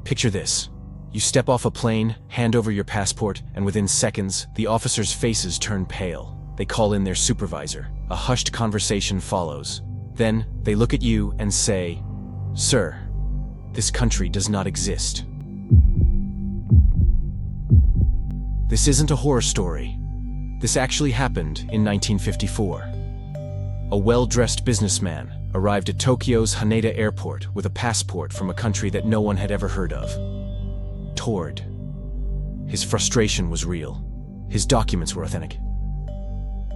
Picture this. You step off a plane, hand over your passport, and within seconds, the officers' faces turn pale. They call in their supervisor. A hushed conversation follows. Then, they look at you and say, "Sir, this country does not exist." This isn't a horror story. This actually happened in 1954. A well-dressed businessman arrived at Tokyo's Haneda airport with a passport from a country that no one had ever heard of. Taured. His frustration was real. His documents were authentic.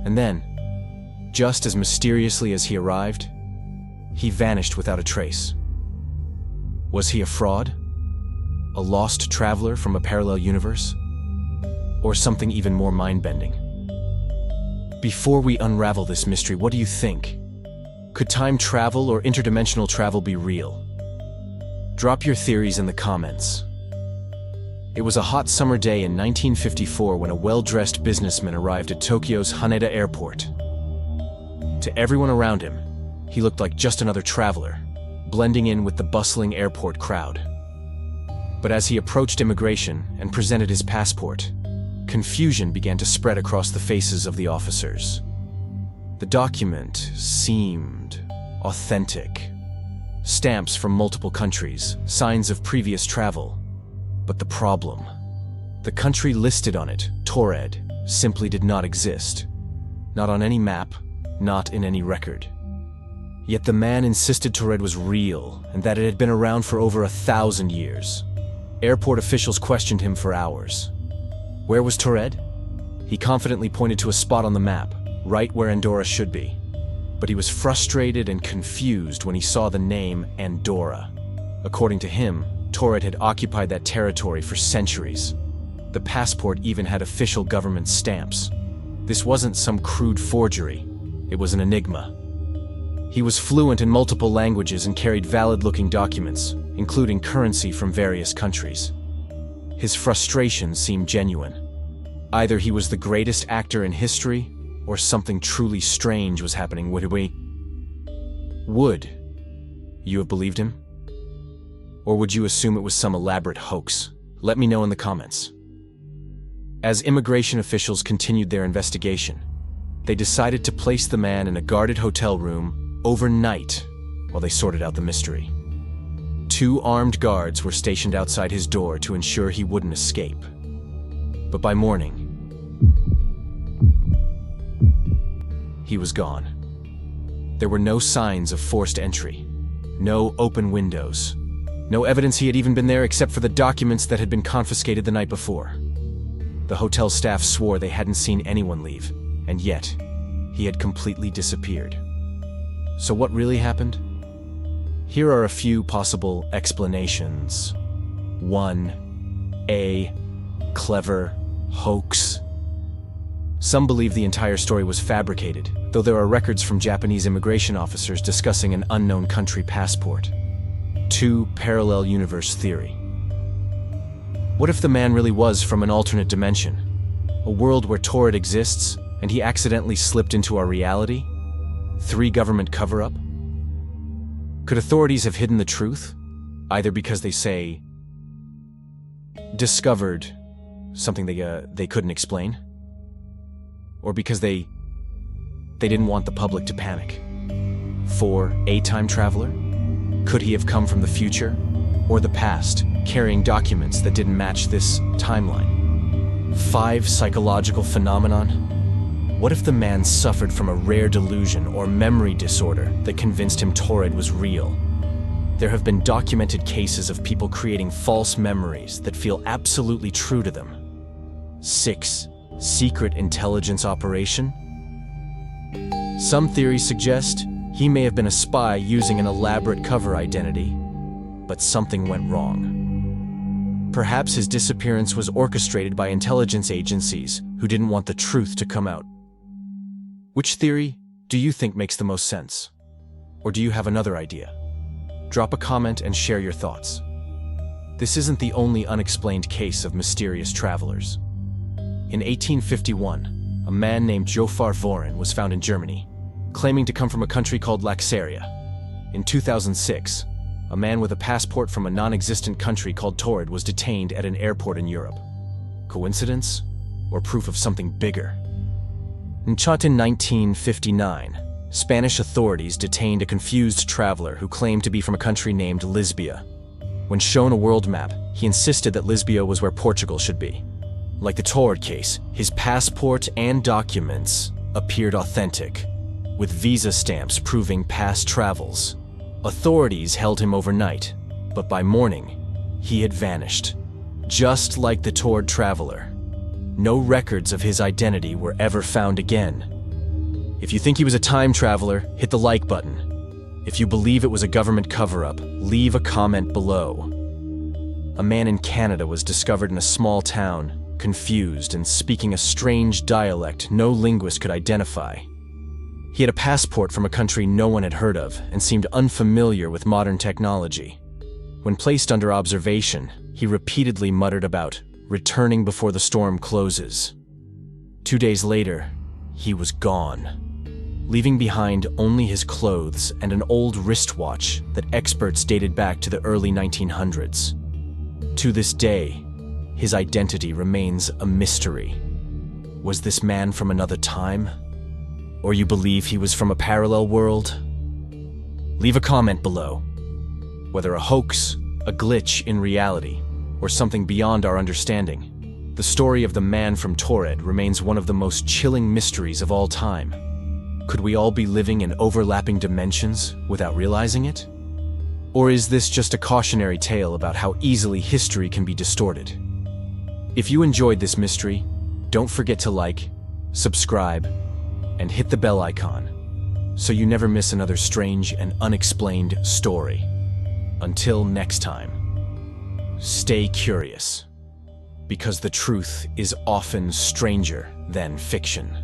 And then, just as mysteriously as he arrived, he vanished without a trace. Was he a fraud? A lost traveler from a parallel universe? Or something even more mind-bending? Before we unravel this mystery, what do you think? Could time travel or interdimensional travel be real? Drop your theories in the comments. It was a hot summer day in 1954 when a well-dressed businessman arrived at Tokyo's Haneda airport. To everyone around him, he looked like just another traveler, blending in with the bustling airport crowd. But as he approached immigration and presented his passport, confusion began to spread across the faces of the officers. The document seemed authentic. Stamps from multiple countries, signs of previous travel. But the problem, the country listed on it, Taured, simply did not exist. Not on any map, not in any record. Yet the man insisted Taured was real and that it had been around for over 1,000 years. Airport officials questioned him for hours. Where was Taured? He confidently pointed to a spot on the map, right where Andorra should be. But he was frustrated and confused when he saw the name Andorra. According to him, Taured had occupied that territory for centuries. The passport even had official government stamps. This wasn't some crude forgery. It was an enigma. He was fluent in multiple languages and carried valid-looking documents, including currency from various countries. His frustration seemed genuine. Either he was the greatest actor in history, or something truly strange was happening. Would you have believed him? Or would you assume it was some elaborate hoax? Let me know in the comments. As immigration officials continued their investigation, they decided to place the man in a guarded hotel room overnight while they sorted out the mystery. 2 armed guards were stationed outside his door to ensure he wouldn't escape. But by morning, he was gone. There were no signs of forced entry, no open windows, no evidence he had even been there except for the documents that had been confiscated the night before. The hotel staff swore they hadn't seen anyone leave, and yet, he had completely disappeared. So what really happened? Here are a few possible explanations. 1. A clever hoax. Some believe the entire story was fabricated, though there are records from Japanese immigration officers discussing an unknown country passport. 2. Parallel universe theory. What if the man really was from an alternate dimension? A world where Taured exists, and he accidentally slipped into our reality? 3. Government cover-up. Could authorities have hidden the truth? Either because they say, discovered something they couldn't explain, or because they didn't want the public to panic. 4. A time traveler. Could he have come from the future or the past, carrying documents that didn't match this timeline? 5. Psychological phenomenon. What if the man suffered from a rare delusion or memory disorder that convinced him Taured was real? There have been documented cases of people creating false memories that feel absolutely true to them. 6. Secret intelligence operation. Some theories suggest he may have been a spy using an elaborate cover identity, but something went wrong. Perhaps his disappearance was orchestrated by intelligence agencies who didn't want the truth to come out. Which theory do you think makes the most sense? Or do you have another idea? Drop a comment and share your thoughts. This isn't the only unexplained case of mysterious travelers. In 1851, a man named Jofar Vorin was found in Germany, claiming to come from a country called Laxaria. In 2006, a man with a passport from a non-existent country called Taured was detained at an airport in Europe. Coincidence? Or proof of something bigger? In 1959, Spanish authorities detained a confused traveler who claimed to be from a country named Lisbia. When shown a world map, he insisted that Lisbia was where Portugal should be. Like the Taured case, his passport and documents appeared authentic, with visa stamps proving past travels. Authorities held him overnight, but by morning, he had vanished. Just like the Taured traveler, no records of his identity were ever found again. If you think he was a time traveler, hit the like button. If you believe it was a government cover-up, leave a comment below. A man in Canada was discovered in a small town, confused and speaking a strange dialect no linguist could identify. He had a passport from a country no one had heard of and seemed unfamiliar with modern technology. When placed under observation, he repeatedly muttered about returning before the storm closes. 2 days later, he was gone, leaving behind only his clothes and an old wristwatch that experts dated back to the early 1900s. To this day, his identity remains a mystery. Was this man from another time? Or you believe he was from a parallel world? Leave a comment below. Whether a hoax, a glitch in reality, or something beyond our understanding, the story of the man from Taured remains one of the most chilling mysteries of all time. Could we all be living in overlapping dimensions without realizing it? Or is this just a cautionary tale about how easily history can be distorted? If you enjoyed this mystery, don't forget to like, subscribe, and hit the bell icon so you never miss another strange and unexplained story. Until next time, stay curious, because the truth is often stranger than fiction.